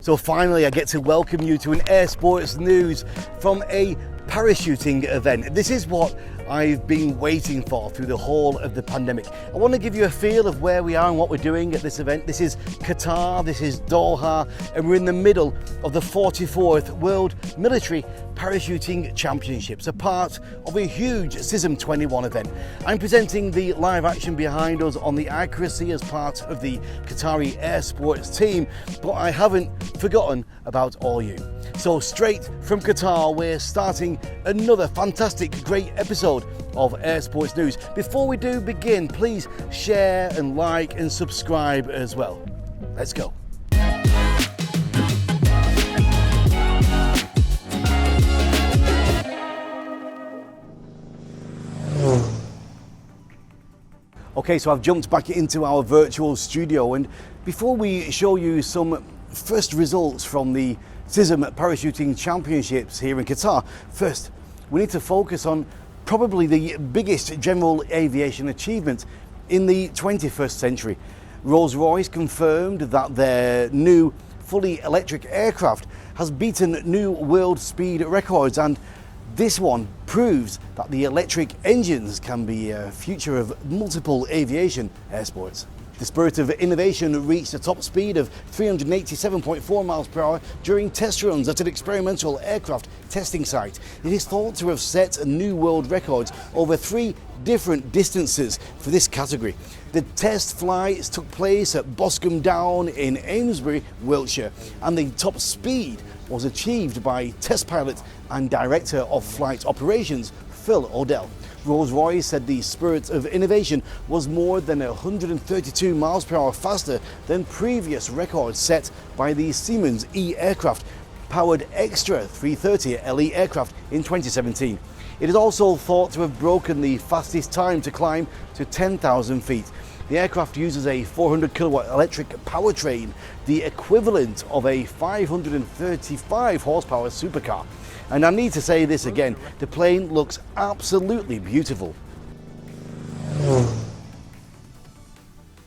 So finally I get to welcome you to an Air Sports News from a parachuting event. This is what I've been waiting for through the whole of the pandemic. I want to give you a feel of where we are and what we're doing at this event. This is Qatar, this is Doha, and we're in the middle of the 44th World Military Parachuting Championships, a part of a huge CISM 21 event. I'm presenting the live action behind us on the accuracy as part of the Qatari Air Sports team, but I haven't forgotten about all you. So straight from Qatar, we're starting another fantastic, great episode of Air Sports News. Before we do begin, please share and like and subscribe as well. Let's go. Okay, so I've jumped back into our virtual studio, and before we show you some first results from the CISM Parachuting Championships here in Qatar, first we need to focus on probably the biggest general aviation achievement in the 21st century. Rolls-Royce confirmed that their new fully electric aircraft has beaten new world speed records, and this one proves that the electric engines can be a future of multiple aviation airsports. The spirit of innovation reached a top speed of 387.4 miles per hour during test runs at an experimental aircraft testing site. It is thought to have set new world records over 3 different distances for this category. The test flights took place at Boscombe Down in Amesbury, Wiltshire, and the top speed was achieved by test pilot and director of flight operations, Phil Odell. Rolls-Royce said the spirit of innovation was more than 132 miles per hour faster than previous records set by the Siemens E aircraft powered Extra 330 LE aircraft in 2017. It is also thought to have broken the fastest time to climb to 10,000 feet. The aircraft uses a 400 kilowatt electric powertrain, the equivalent of a 535 horsepower supercar. And I need to say this again, the plane looks absolutely beautiful.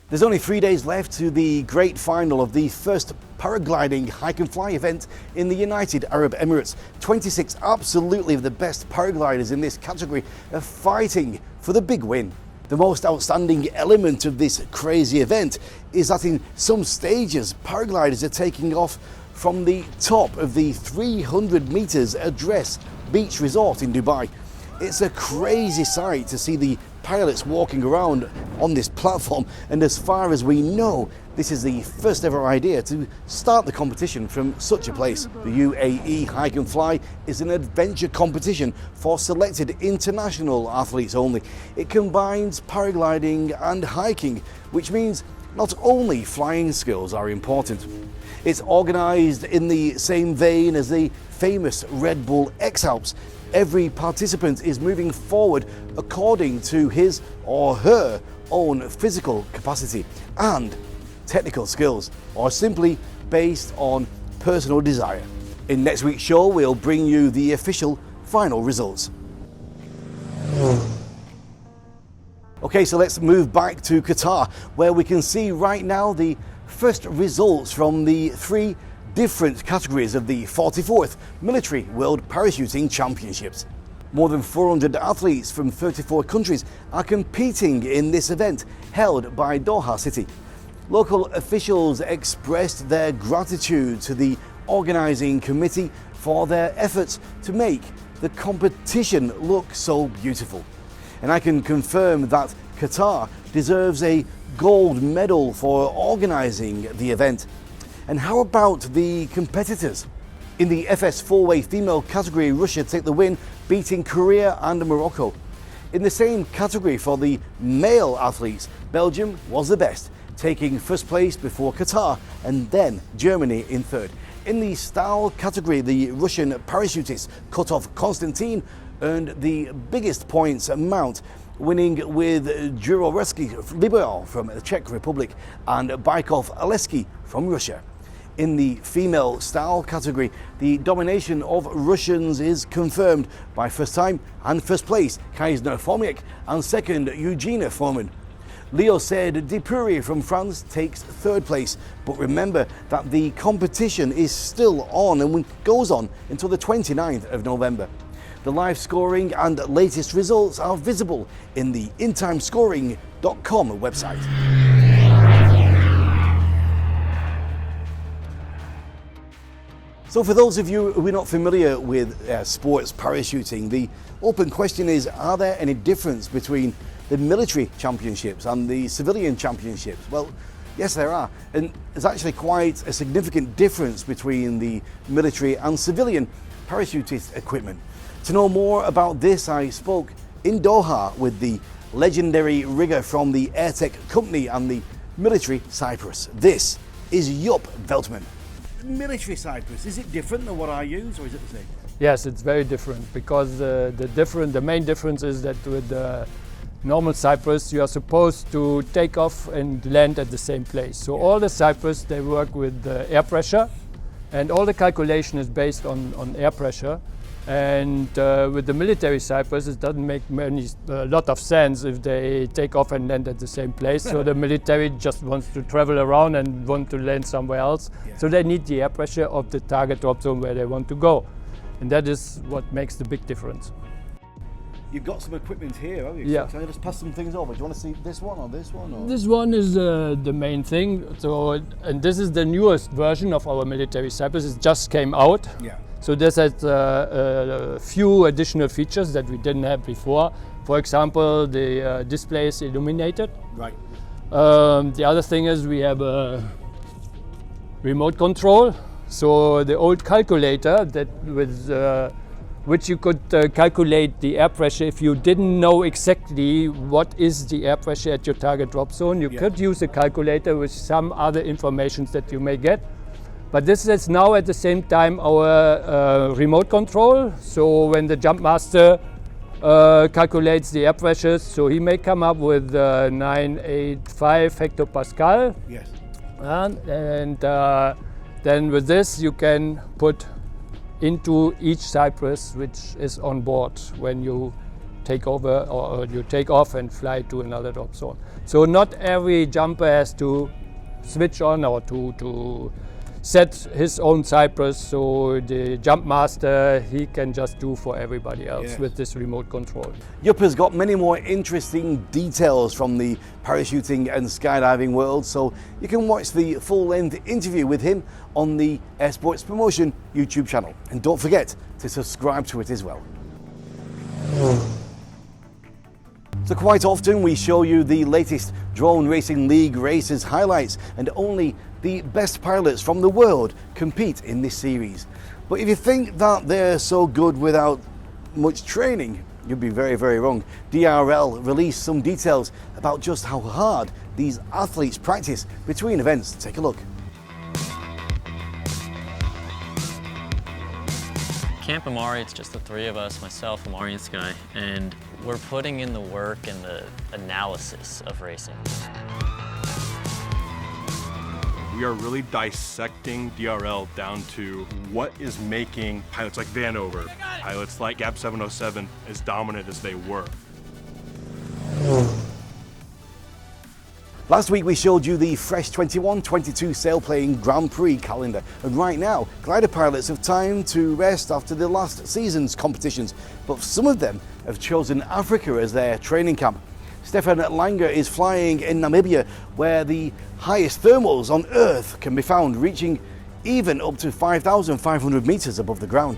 There's only 3 days left to the great final of the first paragliding hike and fly event in the United Arab Emirates. 26 absolutely the best paragliders in this category are fighting for the big win. The most outstanding element of this crazy event is that in some stages, paragliders are taking off from the top of the 300 meters address beach resort in Dubai. It's a crazy sight to see the pilots walking around on this platform, and as far as we know, this is the first ever idea to start the competition from such a place. The UAE Hike and Fly is an adventure competition for selected international athletes only. It combines paragliding and hiking, which means not only flying skills are important. It's organised in the same vein as the famous Red Bull X-Alps. Every participant is moving forward according to his or her own physical capacity and technical skills, or simply based on personal desire. In next week's show, we'll bring you the official final results. Okay, so let's move back to Qatar, where we can see right now the first results from the 3 different categories of the 44th Military World Parachuting Championships. More than 400 athletes from 34 countries are competing in this event held by Doha City. Local officials expressed their gratitude to the organising committee for their efforts to make the competition look so beautiful. And I can confirm that Qatar deserves a gold medal for organising the event. And how about the competitors? In the FS 4-way female category, Russia take the win, beating Korea and Morocco. In the same category for the male athletes, Belgium was the best, taking first place before Qatar and then Germany in third. In the style category, the Russian parachutist Kotov Konstantin earned the biggest points amount, winning with Jurorsky Liberal from the Czech Republic and Baikov Aleski from Russia. In the female style category, the domination of Russians is confirmed by first time and first place Kaisner Fomiak and second Eugenia Fomin. Leo said Depury from France takes third place, but remember that the competition is still on and goes on until the 29th of November. The live scoring and latest results are visible in the intimescoring.com website. So for those of you who are not familiar with sports parachuting, the open question is, are there any difference between the military championships and the civilian championships? Well, yes there are, and there's actually quite a significant difference between the military and civilian parachutist equipment. To know more about this, I spoke in Doha with the legendary rigger from the AirTech company and the military Cyprus. This is Jupp Veltman. Military Cyprus, is it different than what I use, or is it the same? Yes, it's very different, because the main difference is that with the normal Cyprus you are supposed to take off and land at the same place. So all the Cyprus, they work with air pressure, and all the calculation is based on air pressure. And with the military Cyprus, it doesn't make a lot of sense if they take off and land at the same place. So the military just wants to travel around and want to land somewhere else. Yeah. So they need the air pressure of the target drop zone where they want to go. And that is what makes the big difference. You've got some equipment here, haven't you? Yeah. So can I just pass some things over? Do you want to see this one or this one? Or? This one is the main thing. So, and this is the newest version of our military Cyprus. It just came out. Yeah. So this has a few additional features that we didn't have before. For example, the display is illuminated. Right. The other thing is we have a remote control. So the old calculator that with which you could calculate the air pressure if you didn't know exactly what is the air pressure at your target drop zone. You could use a calculator with some other information that you may get. But this is now at the same time our remote control. So when the jump master calculates the air pressures, so he may come up with 985 hectopascal. Yes. And then with this you can put into each Cyprus which is on board when you take over or you take off and fly to another drop zone. So not every jumper has to switch on or to set his own Cyprus, so the jump master, he can just do for everybody else with this remote control. Jupp has got many more interesting details from the parachuting and skydiving world, so you can watch the full-length interview with him on the Air Sports Promotion YouTube channel. And don't forget to subscribe to it as well. So quite often we show you the latest Drone Racing League races highlights, and only the best pilots from the world compete in this series. But if you think that they're so good without much training, you'd be very, very wrong. DRL released some details about just how hard these athletes practice between events. Take a look. Camp Amari, it's just the three of us, myself, Amari, and Sky, and we're putting in the work and the analysis of racing. We are really dissecting DRL down to what is making pilots like Vanover, pilots like Gap 707 as dominant as they were. Last week we showed you the fresh 21-22 sailplane Grand Prix calendar, and right now glider pilots have time to rest after the last season's competitions, but some of them have chosen Africa as their training camp. Stefan Langer is flying in Namibia, where the highest thermals on Earth can be found, reaching even up to 5,500 meters above the ground.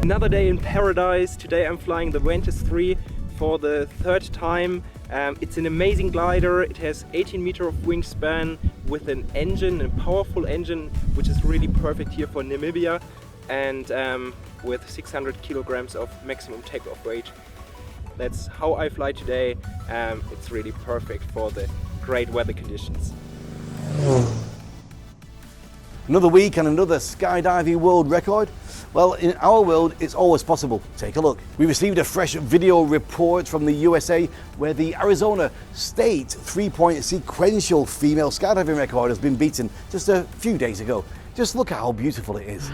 Another day in paradise. Today I'm flying the Ventus 3 for the third time. It's an amazing glider. It has 18 meters of wingspan with an engine, a powerful engine, which is really perfect here for Namibia, and with 600 kilograms of maximum takeoff weight. That's how I fly today. It's really perfect for the great weather conditions. Another week and another skydiving world record. Well, in our world, it's always possible. Take a look. We received a fresh video report from the USA where the Arizona State 3-point sequential female skydiving record has been beaten just a few days ago. Just look at how beautiful it is.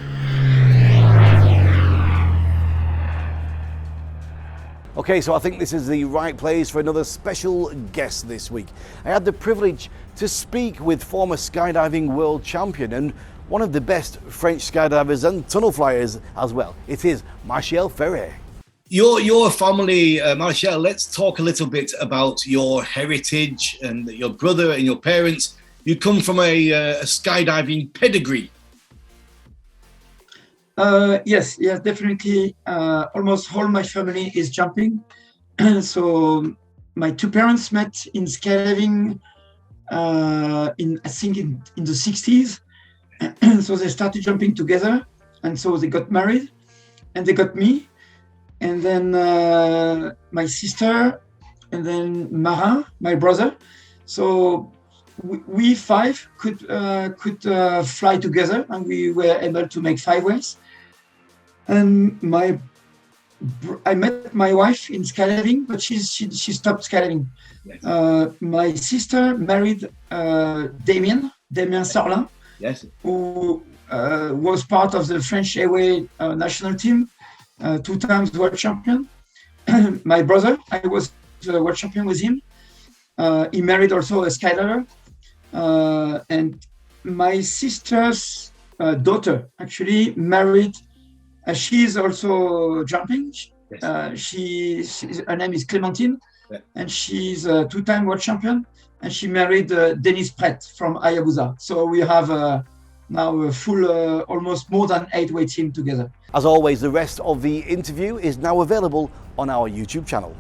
Okay, so I think this is the right place for another special guest this week. I had the privilege to speak with former skydiving world champion and one of the best French skydivers and tunnel flyers as well. It is Martial Ferret. Your family, Martial, let's talk a little bit about your heritage and your brother and your parents. You come from a skydiving pedigree. Yes, definitely. Almost all my family is jumping. So my two parents met in skydiving I think in the 60s. So they started jumping together, and so they got married, and they got me, and then my sister, and then Marin, my brother. So we five could fly together, and we were able to make 5 ways. And I met my wife in skydiving, but she stopped skydiving. Yes. My sister married Damien Sarlin. Yes. Who was part of the French airway national team, 2 times world champion. My brother, I was world champion with him. He married also a skydiver. And my sister's daughter actually married, she's also jumping. Yes. Her name is Clémentine, yeah. And she's a 2-time world champion. And she married Denis Pret from Hayabusa. So we have now a full, almost more than 8-way team together. As always, the rest of the interview is now available on our YouTube channel.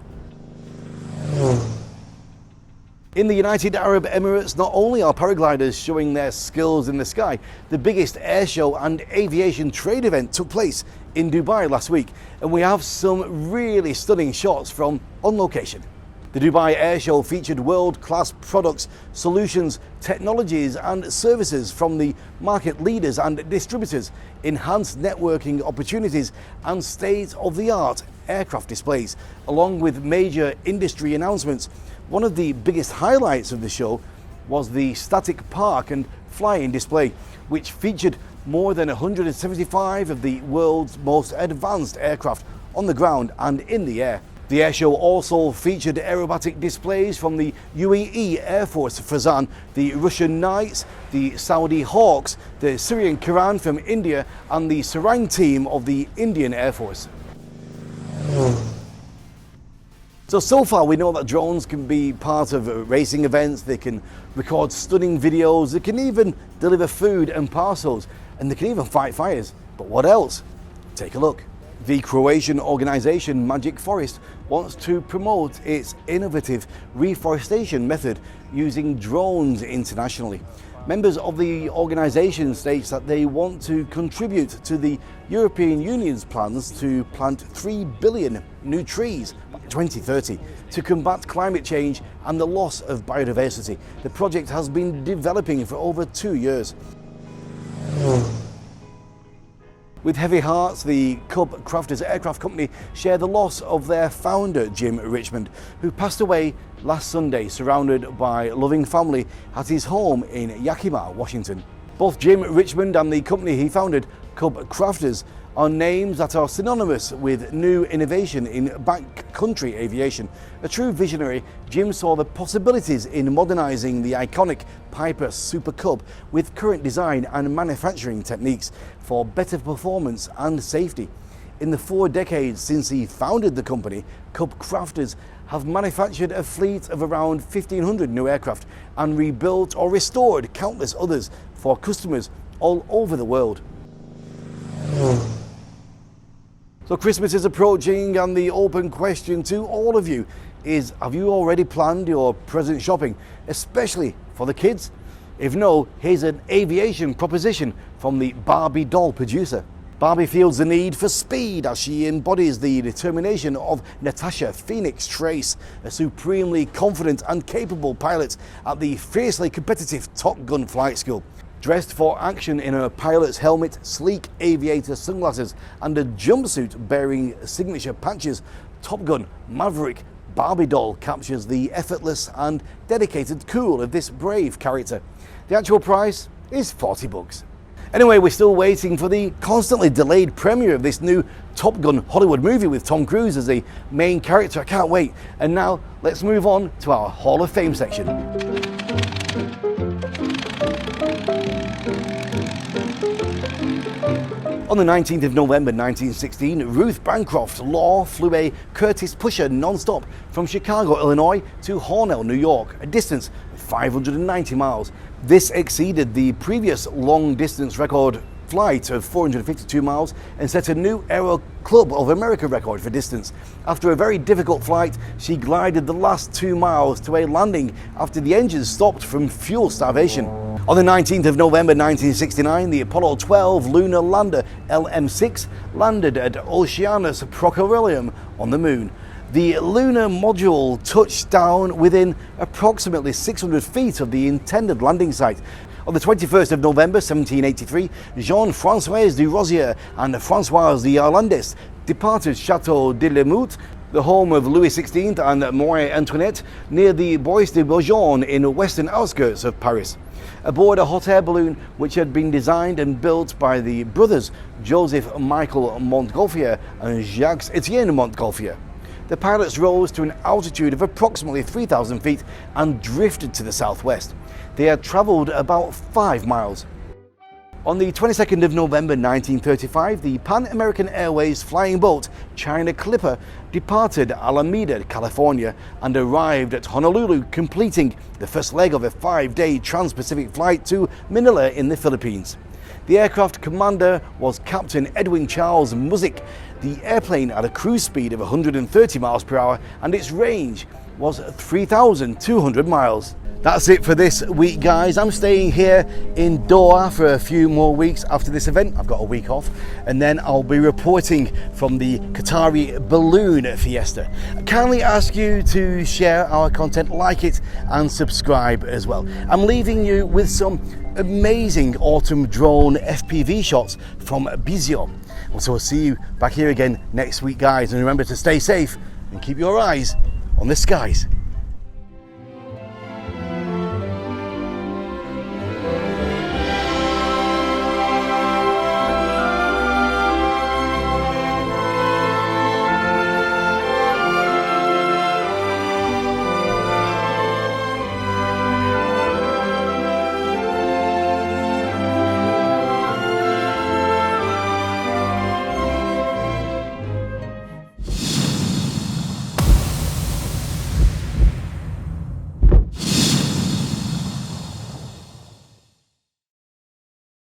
In the United Arab Emirates, not only are paragliders showing their skills in the sky, the biggest air show and aviation trade event took place in Dubai last week. And we have some really stunning shots from on location. The Dubai Air Show featured world-class products, solutions, technologies and services from the market leaders and distributors, enhanced networking opportunities and state-of-the-art aircraft displays, along with major industry announcements. One of the biggest highlights of the show was the static park and flying display, which featured more than 175 of the world's most advanced aircraft on the ground and in the air. The air show also featured aerobatic displays from the UAE Air Force Fazan, the Russian Knights, the Saudi Hawks, the Syrian Kiran from India and the Sarang team of the Indian Air Force. So far we know that drones can be part of racing events, they can record stunning videos, they can even deliver food and parcels, and they can even fight fires. But what else? Take a look. The Croatian organisation Magic Forest wants to promote its innovative reforestation method using drones internationally. Members of the organisation state that they want to contribute to the European Union's plans to plant 3 billion new trees by 2030 to combat climate change and the loss of biodiversity. The project has been developing for over 2 years. With heavy hearts, the Cub Crafters Aircraft Company share the loss of their founder, Jim Richmond, who passed away last Sunday surrounded by loving family at his home in Yakima, Washington. Both Jim Richmond and the company he founded, Cub Crafters, are names that are synonymous with new innovation in backcountry aviation. A true visionary, Jim saw the possibilities in modernising the iconic Piper Super Cub with current design and manufacturing techniques for better performance and safety. In the 4 decades since he founded the company, Cub Crafters have manufactured a fleet of around 1,500 new aircraft and rebuilt or restored countless others for customers all over the world. So Christmas is approaching, and the open question to all of you is, have you already planned your present shopping, especially for the kids? If no, here's an aviation proposition from the Barbie doll producer. Barbie feels the need for speed as she embodies the determination of Natasha Phoenix Trace, a supremely confident and capable pilot at the fiercely competitive Top Gun flight school. Dressed for action in a pilot's helmet, sleek aviator sunglasses and a jumpsuit bearing signature patches, Top Gun Maverick Barbie doll captures the effortless and dedicated cool of this brave character. The actual price is $40. Anyway, we're still waiting for the constantly delayed premiere of this new Top Gun Hollywood movie with Tom Cruise as the main character. I can't wait. And now let's move on to our Hall of Fame section. On the 19th of November 1916, Ruth Bancroft Law flew a Curtiss Pusher non-stop from Chicago, Illinois to Hornell, New York, a distance of 590 miles. This exceeded the previous long-distance record flight of 452 miles and set a new Aero Club of America record for distance. After a very difficult flight, she glided the last 2 miles to a landing after the engines stopped from fuel starvation. On the 19th of November 1969, the Apollo 12 lunar lander LM-6 landed at Oceanus Procellarum on the moon. The lunar module touched down within approximately 600 feet of the intended landing site. On the 21st of November 1783, Jean-François de Rosier and Françoise d'Arlandès departed Château de la Motte, the home of Louis XVI and Marie Antoinette, near the Bois de Boulogne in the western outskirts of Paris, aboard a hot air balloon which had been designed and built by the brothers Joseph Michael Montgolfier and Jacques Etienne Montgolfier. The pilots rose to an altitude of approximately 3,000 feet and drifted to the southwest. They had travelled about 5 miles. On the 22nd of November 1935, the Pan American Airways flying boat China Clipper departed Alameda, California, and arrived at Honolulu, completing the first leg of a 5-day trans-Pacific flight to Manila in the Philippines. The aircraft commander was Captain Edwin Charles Muzik. The airplane had a cruise speed of 130 miles per hour and its range was 3,200 miles. That's it for this week, guys. I'm staying here in Doha for a few more weeks after this event. I've got a week off, and then I'll be reporting from the Qatari Balloon Fiesta. I kindly ask you to share our content, like it, and subscribe as well. I'm leaving you with some amazing autumn drone FPV shots from Bizio. So I'll see you back here again next week, guys. And remember to stay safe and keep your eyes on the skies.